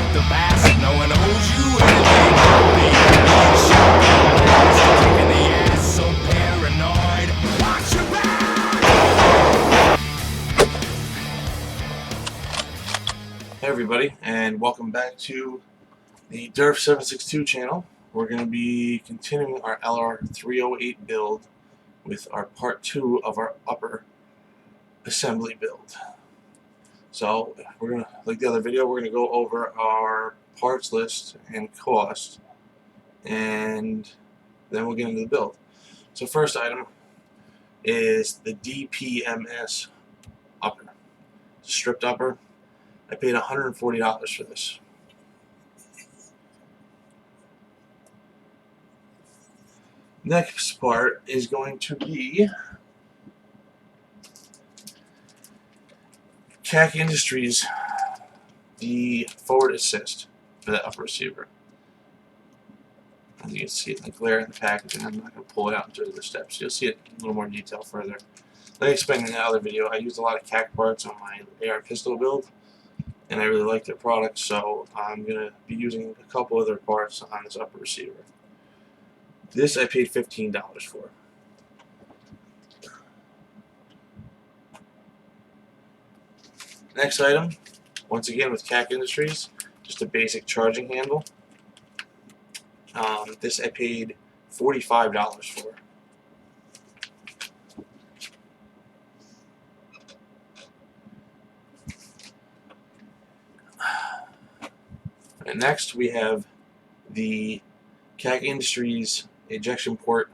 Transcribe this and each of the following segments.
with the past. No one owes you anything. The shotgun blast, kicking the ass, so paranoid. Watch your back. Hey everybody, and welcome back to the DERF 762 channel. We're going to be continuing our LR308 build with our part 2 of our upper assembly build. So we're going to, like the other video, we're going to go over our parts list and cost, and then we'll get into the build. So first item is the DPMS upper, stripped upper. I paid $140 for this. Next part is going to be CAC Industries, the forward assist for the upper receiver. As you can see in the glare in the packaging, I'm not going to pull it out into the steps. You'll see it in a little more detail further. Like I explained in the other video, I used a lot of CAC parts on my AR pistol build, and I really like their products, so I'm going to be using a couple other parts on this upper receiver. This I paid $15 for. Next item, once again with CAC Industries, just a basic charging handle. This I paid $45 for. And next we have the CAC Industries ejection port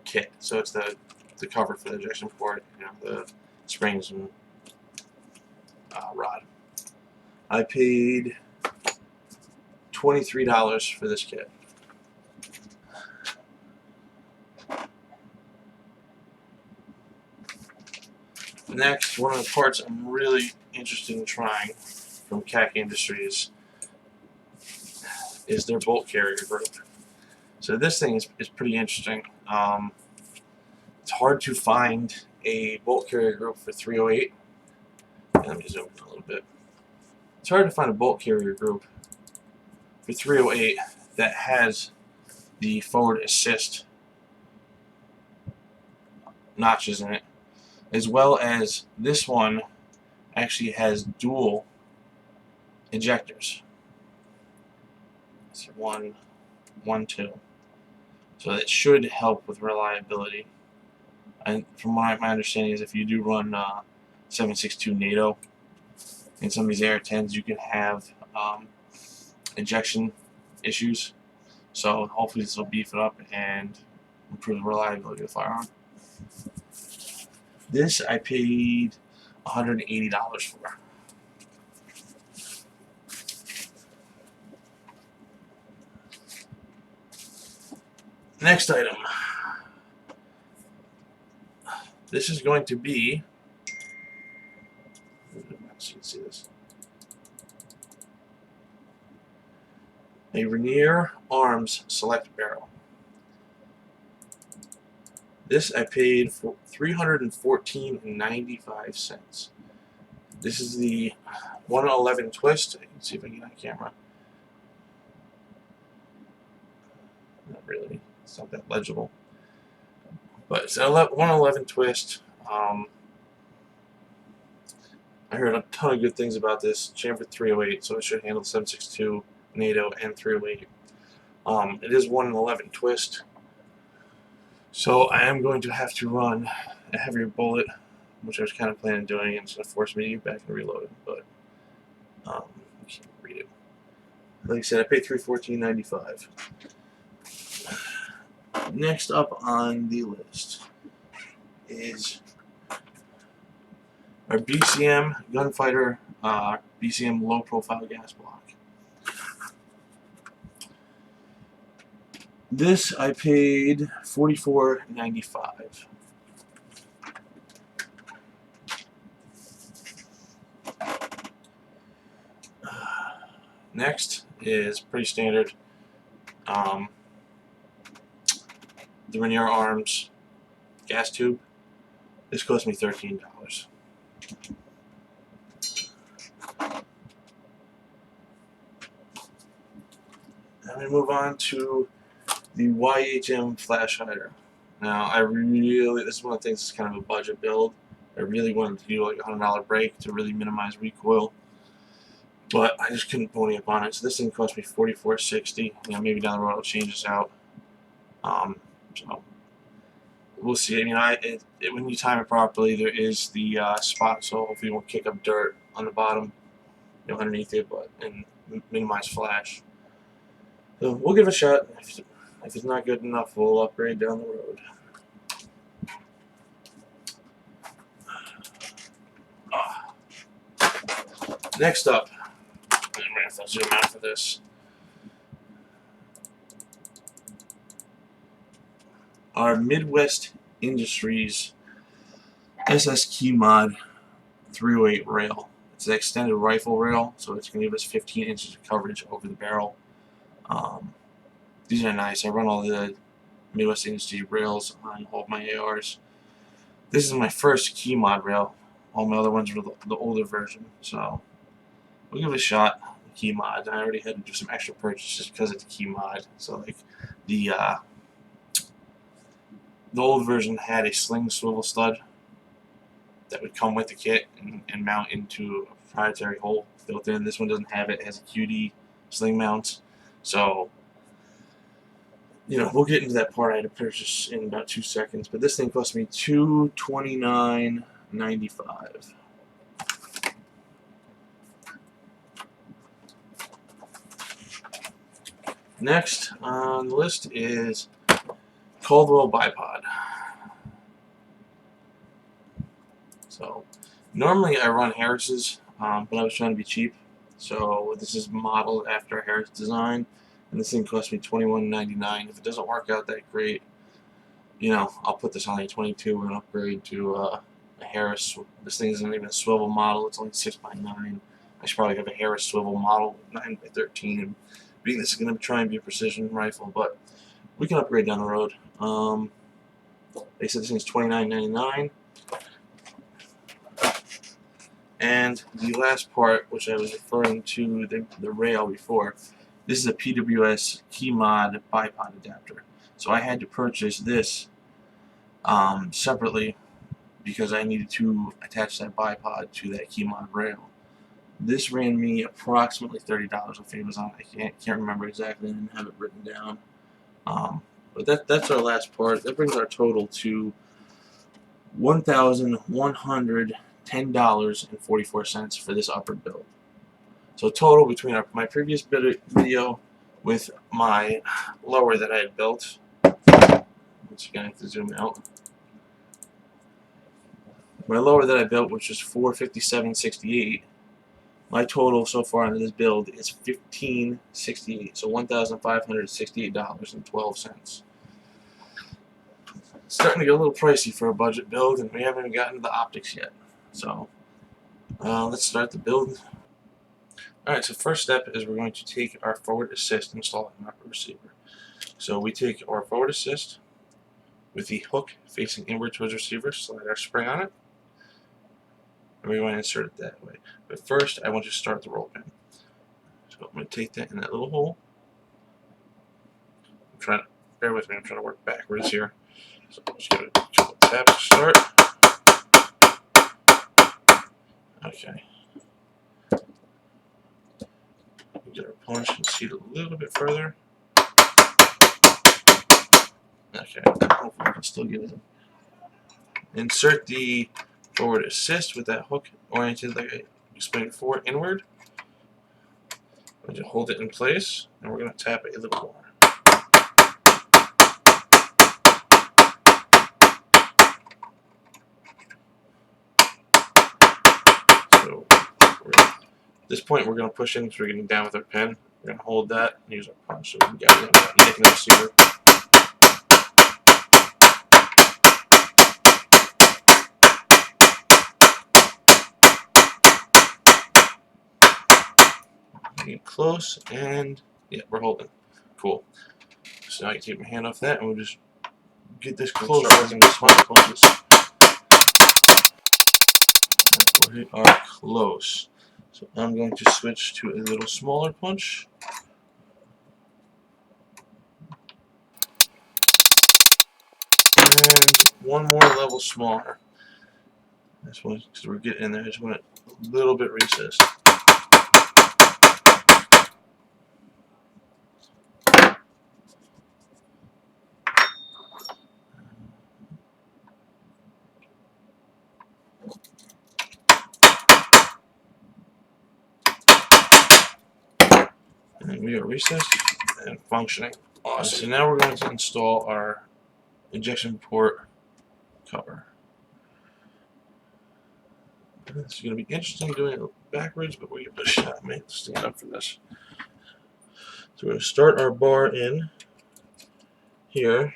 kit. So it's the cover for the ejection port, you know, the springs and rod. I paid $23 for this kit. Next, one of the parts I'm really interested in trying from CAC Industries is their bolt carrier group. So this thing is pretty interesting. It's hard to find a bolt carrier group for 308. Let me zoom in a little bit. It's hard to find a bolt carrier group for 308 that has the forward assist notches in it, as well as this one actually has dual ejectors. It's 1, 2. So that should help with reliability. And from my understanding is if you do run 762 NATO in some of these AR-10s, you can have ejection issues. So hopefully this will beef it up and improve the reliability of the firearm. This I paid $180 for. Next item. This is going to be, so you can see this, a Rainier Arms Select Barrel. This I paid for $314.95. This is the 111 twist. I can see if I can get on camera. Not really. It's not that legible. But it's a 111 twist. I heard a ton of good things about this. Chambered 308, so it should handle 762, NATO, and 308. It is 111 twist. So I am going to have to run a heavier bullet, which I was kind of planning on doing, and it's going to force me to get back and reload it. But I can't read it. Like I said, I paid $314.95. Next up on the list is our BCM Gunfighter BCM low profile gas block. This I paid $44.95. Next is pretty standard. The Rainier Arms gas tube. This cost me $13. I'm going to move on to the YHM flash hider. Now, this is one of the things that's kind of a budget build. I really wanted to do like a $100 brake to really minimize recoil, but I just couldn't pony up on it. So this thing cost me $44.60. Maybe down the road I'll change this out. So we'll see. When you time it properly, there is the spot, so hopefully you won't kick up dirt on the bottom, underneath it, and minimize flash. So we'll give it a shot. If it's not good enough, we'll upgrade down the road. Next up, I'm going to have to zoom out for this. Our Midwest Industries SS Key Mod 308 rail. It's an extended rifle rail, so it's going to give us 15 inches of coverage over the barrel. These are nice. I run all the Midwest Industries rails on all of my ARs. This is my first Key Mod rail. All my other ones were the older version, so we'll give it a shot. The Key Mod. I already had to do some extra purchases because it's a Key Mod. So like the old version had a sling swivel stud that would come with the kit and mount into a proprietary hole built in. This one doesn't have it. It has a QD sling mount. So, we'll get into that part I had to purchase in about 2 seconds. But this thing cost me $229.95. Next on the list is Caldwell bipod. So normally I run Harris's, but I was trying to be cheap. So this is modeled after a Harris design, and this thing cost me $21.99. If it doesn't work out that great, I'll put this on a 22 and upgrade to a Harris. This thing isn't even a swivel model; it's only 6x9. I should probably have a Harris swivel model, 9x13. And being this is going to try and be a precision rifle, but we can upgrade down the road. They said this thing's $29.99. And the last part, which I was referring to the rail before, this is a PWS Key Mod bipod adapter. So I had to purchase this separately because I needed to attach that bipod to that Key Mod rail. This ran me approximately $30 off Amazon. I can't remember exactly. I didn't have it written down. But that's our last part. That brings our total to $1,110.44 for this upper build. So total between my previous video with my lower that I had built. Once again, I have to zoom out. My lower that I built, which is $457.68. My total so far on this build is $1,568, so $1,568.12. It's starting to get a little pricey for a budget build, and we haven't even gotten to the optics yet. So let's start the build. Alright, so first step is we're going to take our forward assist and install it in our receiver. So we take our forward assist with the hook facing inward towards the receiver, slide our spring on it, and we're going to insert it that way. But first, I want you to start the roll pin. So I'm going to take that in that little hole. Bear with me, I'm trying to work backwards here. So I'm just going to tap to start. Okay. Get our punch and seat a little bit further. Okay, hopefully I can still get it in. Insert the forward assist with that hook oriented like I explained before, inward. I'm going to hold it in place, and we're going to tap it a little more. So at this point, we're going to push in because we're getting down with our pen. We're going to hold that and use our punch so we can get it in the neck and the receiver. Getting close, and yeah, we're holding. Cool. So now I can take my hand off that, and we'll just get this close. We're punches. We are close. So I'm going to switch to a little smaller punch. and one more level smaller. This one, because we're getting in there, I just want it a little bit recessed. And we are recessed and functioning. Awesome. So now we're going to install our injection port cover. This is going to be interesting doing it backwards, but we'll give it a shot. I may have to stand up for this. So we're going to start our bar in here.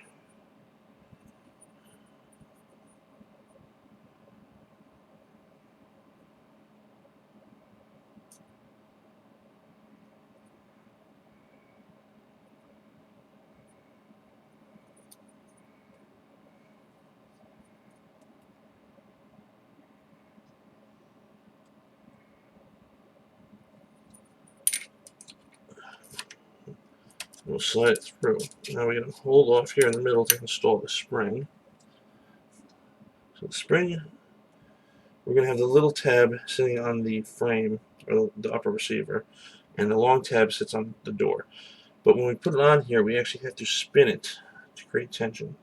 We'll slide it through. Now we're going to hold off here in the middle to install the spring. So the spring, we're going to have the little tab sitting on the frame, or the upper receiver, and the long tab sits on the door. But when we put it on here, we actually have to spin it to create tension.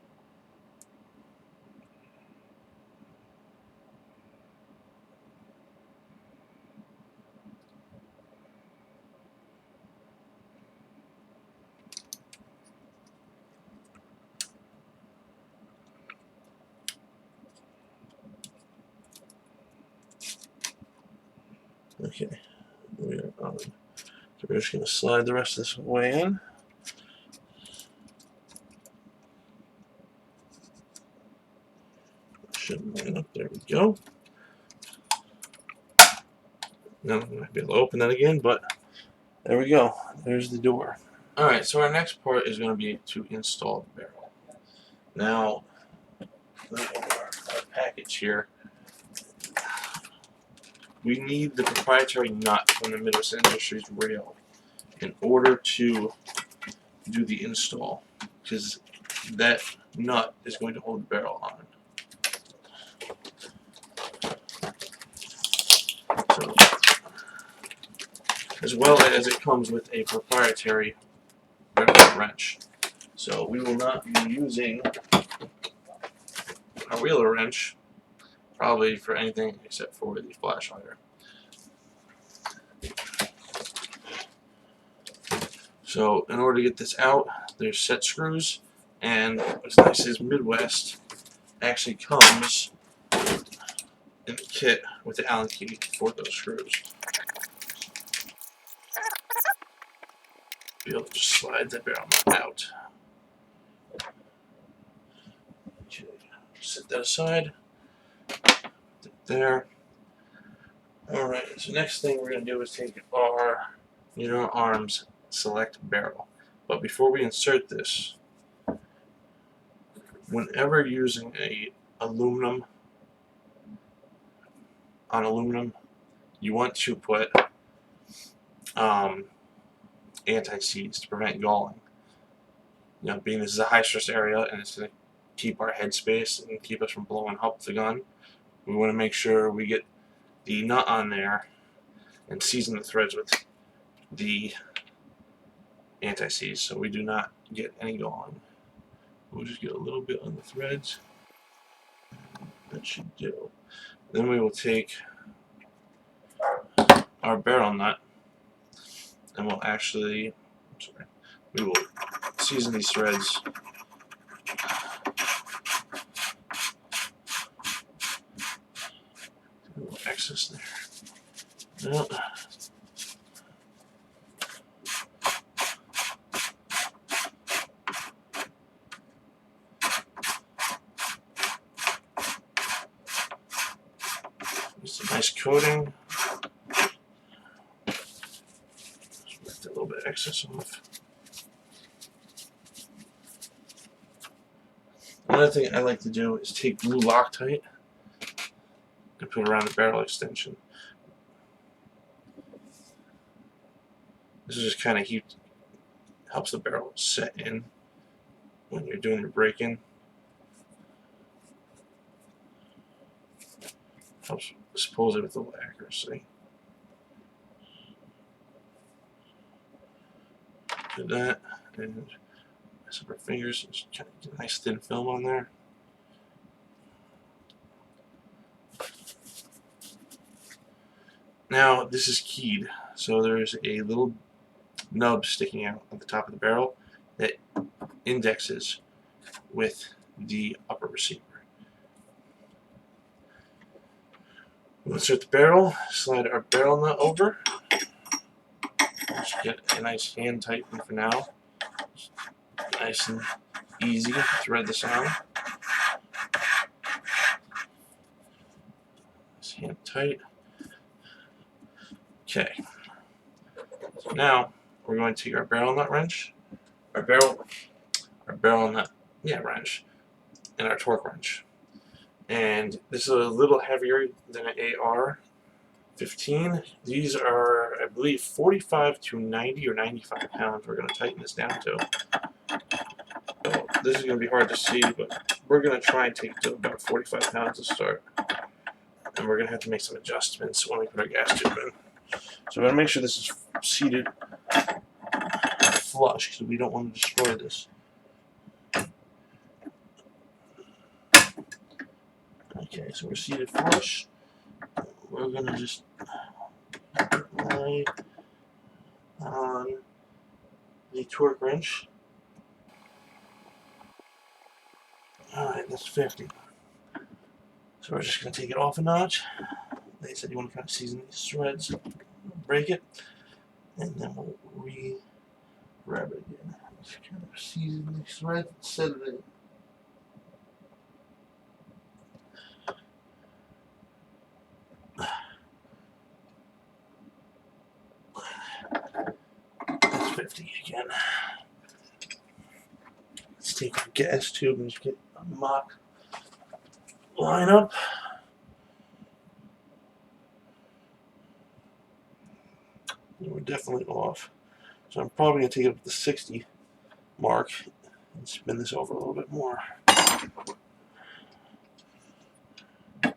Okay, we are on. So we're just going to slide the rest of this way in. Shouldn't line up. There we go. Now I'm not be able to open that again, but there we go. There's the door. Alright, so our next part is going to be to install the barrel. Now, let's open our package here. We need the proprietary nut from the Midwest Industries rail in order to do the install, because that nut is going to hold the barrel on. So, as well as it comes with a proprietary barrel wrench. So we will not be using a wheeler wrench probably for anything except for the flash hider. So in order to get this out, there's set screws, and what's nice is Midwest actually comes in the kit with the Allen key for those screws. Be able to just slide the barrel out. Okay, set that aside. There. Alright, so next thing we're going to do is take our Unit Arms Select Barrel. But before we insert this, whenever using a aluminum on aluminum, you want to put anti-seize to prevent galling. You know, being this is a high stress area and it's going to keep our headspace and keep us from blowing up the gun, we want to make sure we get the nut on there and season the threads with the anti-seize so we do not get any galling. We'll just get a little bit on the threads. That should do. Then we will take our barrel nut and we'll actually, we will season these threads a little excess there. Well, just a nice coating. Just get a little bit of excess off. Another thing I like to do is take blue Loctite and put it around the barrel extension. This is just kind of helps the barrel set in when you're doing your break-in. Helps supposedly with a little accuracy. Do that, and mess up our fingers. Just kind of get a nice thin film on there. Now this is keyed, so there's a little nub sticking out at the top of the barrel that indexes with the upper receiver. We'll insert the barrel, slide our barrel nut over. Just get a nice hand tight one for now. Nice and easy to thread this on. Nice hand tight. Okay. So now we're going to take our barrel nut wrench, our barrel nut wrench, and our torque wrench. And this is a little heavier than an AR-15. These are, I believe, 45 to 90 or 95 pounds. We're going to tighten this down to. So this is going to be hard to see, but we're going to try and take it to about 45 pounds to start. And we're going to have to make some adjustments when we put our gas tube in. So we're going to make sure this is seated flush because we don't want to destroy this. Okay, so we're seated flush. We're going to just lay on the torque wrench. Alright, that's 50. So we're just going to take it off a notch. They said you want to kind of season these threads, break it, and then we'll re-grab it again. Just kind of season these threads, set it in. That's 50 again. Let's take our gas tube and just get a mock line up. And we're definitely off. So I'm probably going to take it up to the 60 mark and spin this over a little bit more. Make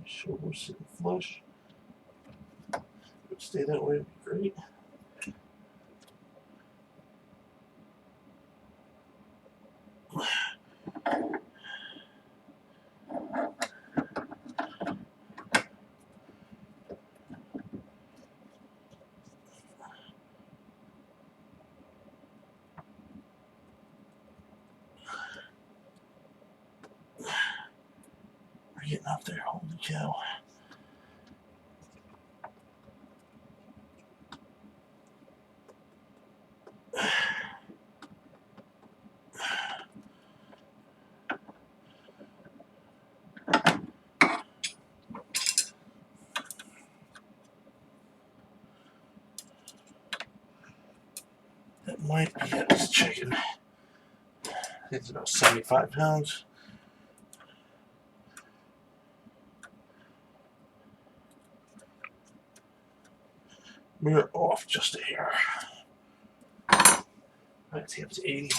sure we're sitting flush. If it would stay that way, would be great. We're getting up there, holy cow. That might be it. Let's check it. It's about 75 pounds. We're off just a hair. Let's see, up to 80.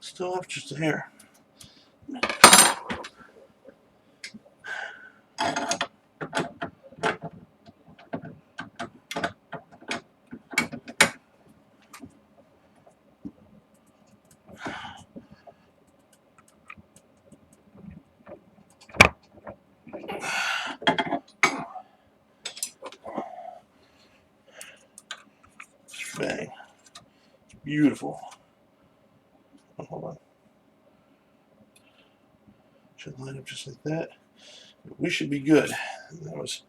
Still up just a hair. Bang. Beautiful. Oh, hold on. Should line up just like that. We should be good. That was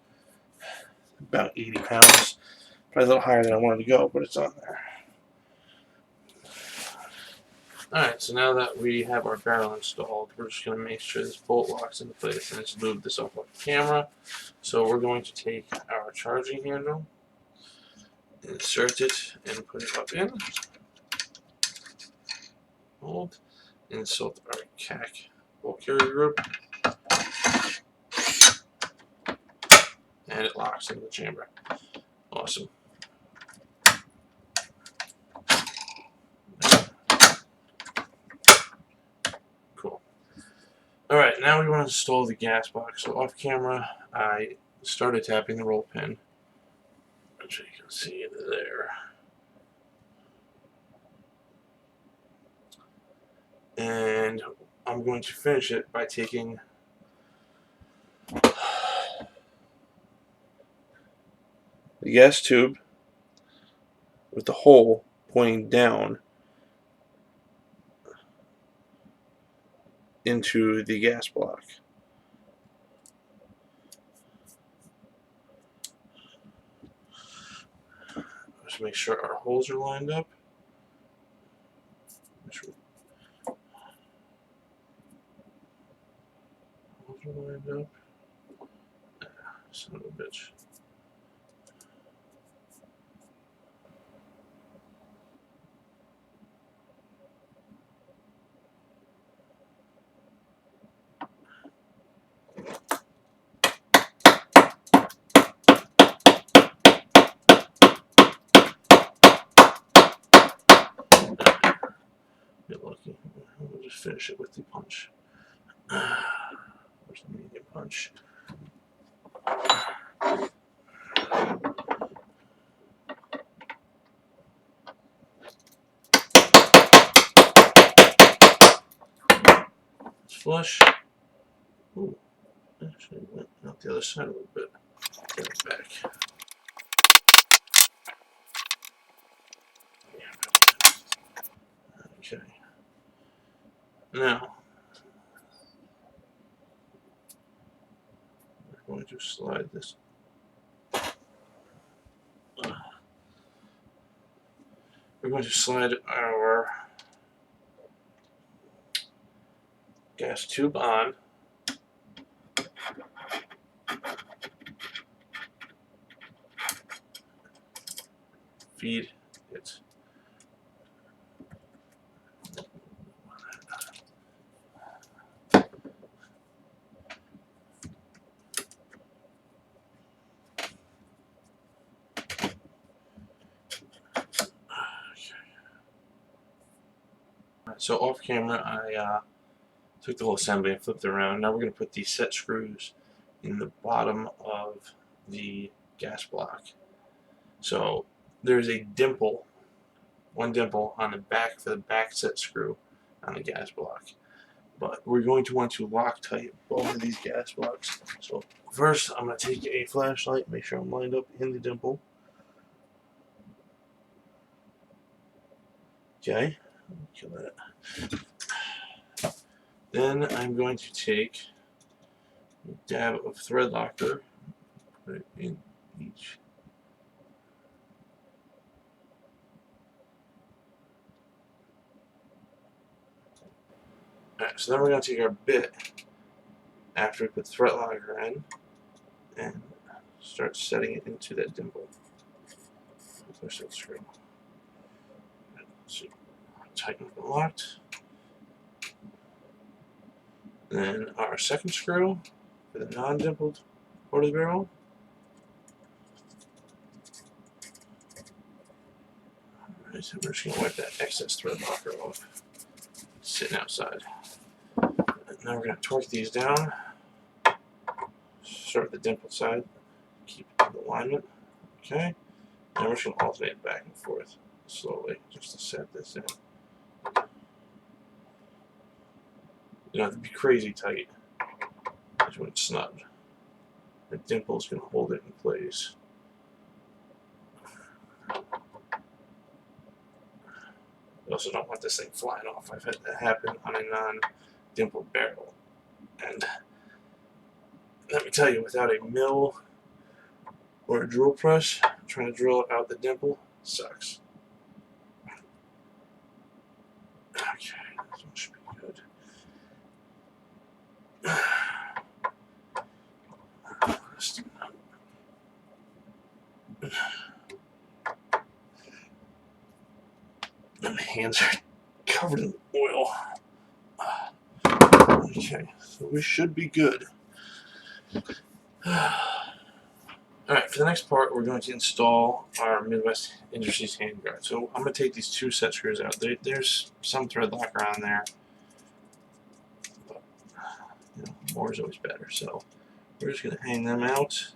about 80 pounds. Probably a little higher than I wanted to go, but it's on there. Alright, so now that we have our barrel installed, we're just going to make sure this bolt locks into place, and let's move this off camera. So we're going to take our charging handle, insert it, and put it up in. Hold, insert our CAC bolt carrier group, and it locks in the chamber. Awesome. Cool. Alright, now we want to install the gas box. So off camera, I started tapping the roll pin, which you can see there. And I'm going to finish it by taking the gas tube with the hole pointing down into the gas block. Just make sure our holes are lined up. Make sure holes are lined up. Son of a bitch. Get lucky. We'll just finish it with the punch. Where's the medium punch? It's flush. Ooh, actually went out the other side a little bit. Get it back. Okay. Now we're going to slide this. We're going to slide our gas tube on. Feed it. So off camera, I took the whole assembly and flipped it around. Now we're going to put these set screws in the bottom of the gas block. So there's a dimple, one dimple on the back for the back set screw on the gas block. But we're going to want to Loctite both of these gas blocks. So first, I'm going to take a flashlight, make sure I'm lined up in the dimple. Okay, kill that. Then I'm going to take a dab of thread locker, put it in each. Alright, so then we're going to take our bit after we put thread locker in and start setting it into that dimple. Push that screw. So tighten it locked. Then our second screw for the non-dimpled part of the barrel. Alright, so we're just going to wipe that excess thread locker off. Sitting outside. And now we're going to torque these down. Start with the dimpled side. Keep the alignment. Okay. And we're just going to alternate back and forth slowly just to set this in. You don't have to be crazy tight. Just when it's snug. The dimple is going to hold it in place. You also don't want this thing flying off. I've had that happen on a non-dimpled barrel. And let me tell you, without a mill or a drill press, trying to drill out the dimple sucks. Okay. My hands are covered in oil. Okay, so we should be good. Alright, for the next part, we're going to install our Midwest Industries handguard. So I'm going to take these two set screws out. There's some thread locker on there, but you know, more is always better. So we're just going to hang them out.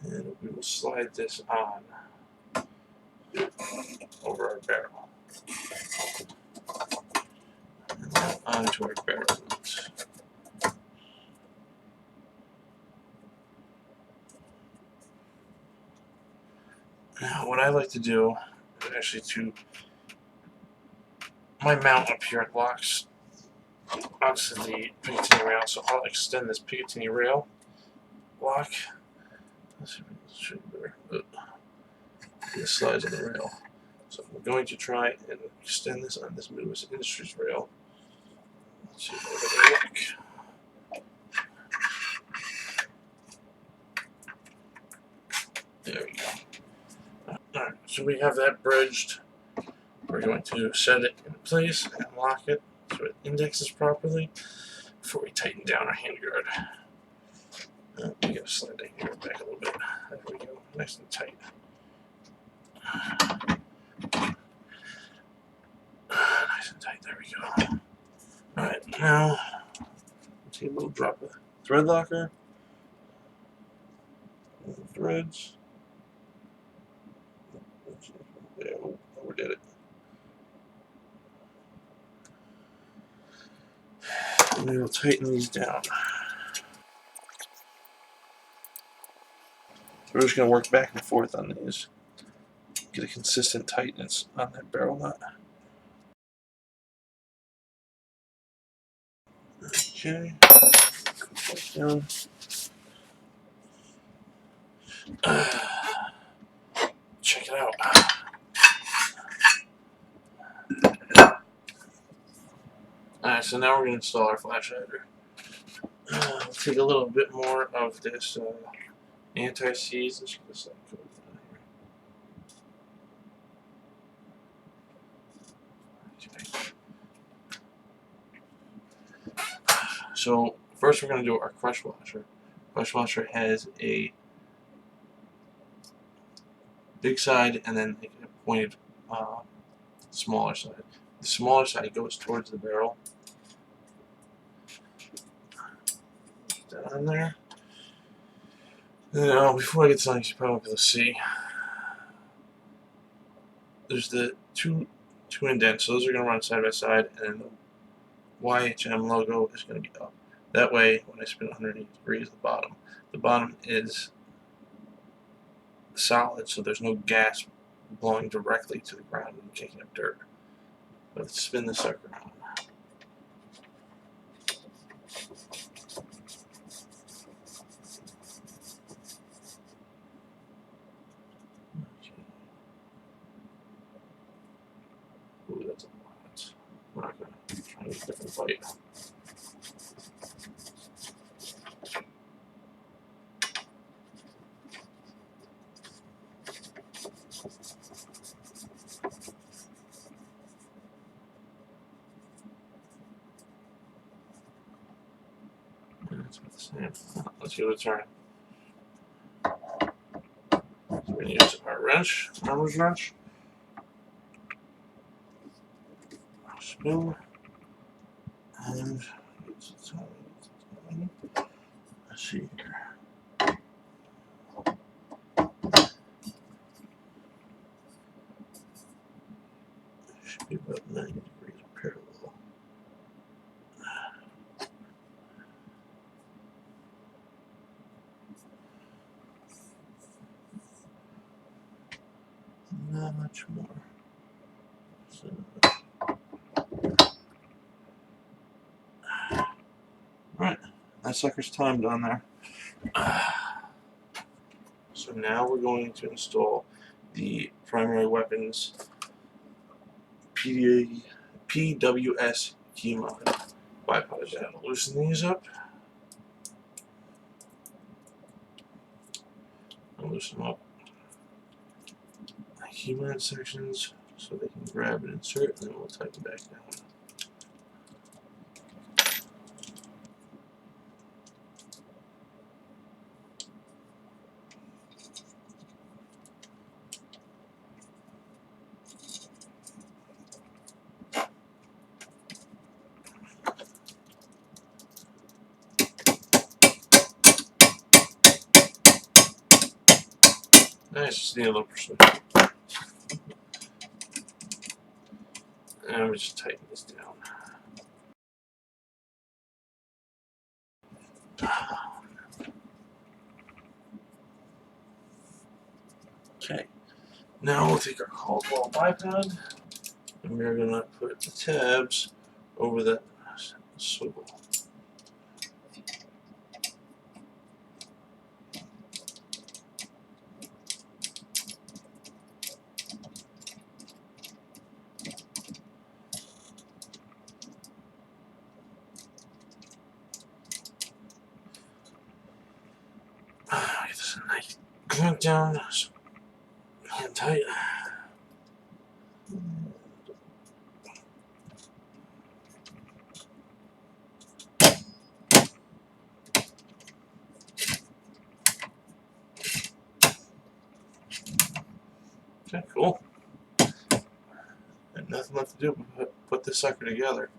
And we will slide this on over our barrel. And then onto our barrel nut. Now, what I like to do is actually to my mount up here, it locks onto the Picatinny rail, so I'll extend this Picatinny rail lock. Let's see if we can show you better. This slides on the rail. So I'm going to try and extend this on this Midwest Industries rail. Let's see if it'll work. There we go. Alright, so we have that bridged. We're going to set it in place and lock it so it indexes properly before we tighten down our handguard. We gotta slide that handguard back a little bit. There we go, nice and tight. Nice and tight, there we go. Alright, now take a little drop of thread locker. Threads. Yeah, overdid it. And we will tighten these down. So we're just going to work back and forth on these. Get a consistent tightness on that barrel nut. Okay. Down. Check it out. Alright, so now we're going to install our flash hider. Take a little bit more of this anti-seize. Let's get this coat down here. Okay. So first we're going to do our crush washer. Crush washer has a big side and then a pointed smaller side. The smaller side goes towards the barrel. Put that on there. Now, before I get to this, you probably won't be able to see. There's the two indents, so those are going to run side by side, and the YHM logo is going to be up. That way, when I spin 180 degrees, the bottom is solid, so there's no gas blowing directly to the ground and kicking up dirt. But let's spin this sucker around. Okay. Ooh, that's a lot. I'm not going to try a different light. That's about the same. Let's give it a turn. So we're going to use our wrench, armor's wrench. Spin. And let's see here. Should be about 90 degrees parallel. Not much more. So, alright, that sucker's timed on there. So now we're going to install the primary weapons PWS key mod. Bipod. Loosen these up. loosen up my keybind sections so they can grab and insert, and then we'll tighten back down. Nice, just need a little persuasion. And I'm just tighten this down. Okay, now we'll take our Caldwell bipod and we're going to put the tabs over that swivel. Get this nice clamp down and tight. Okay, cool. And nothing left to do but put this sucker together.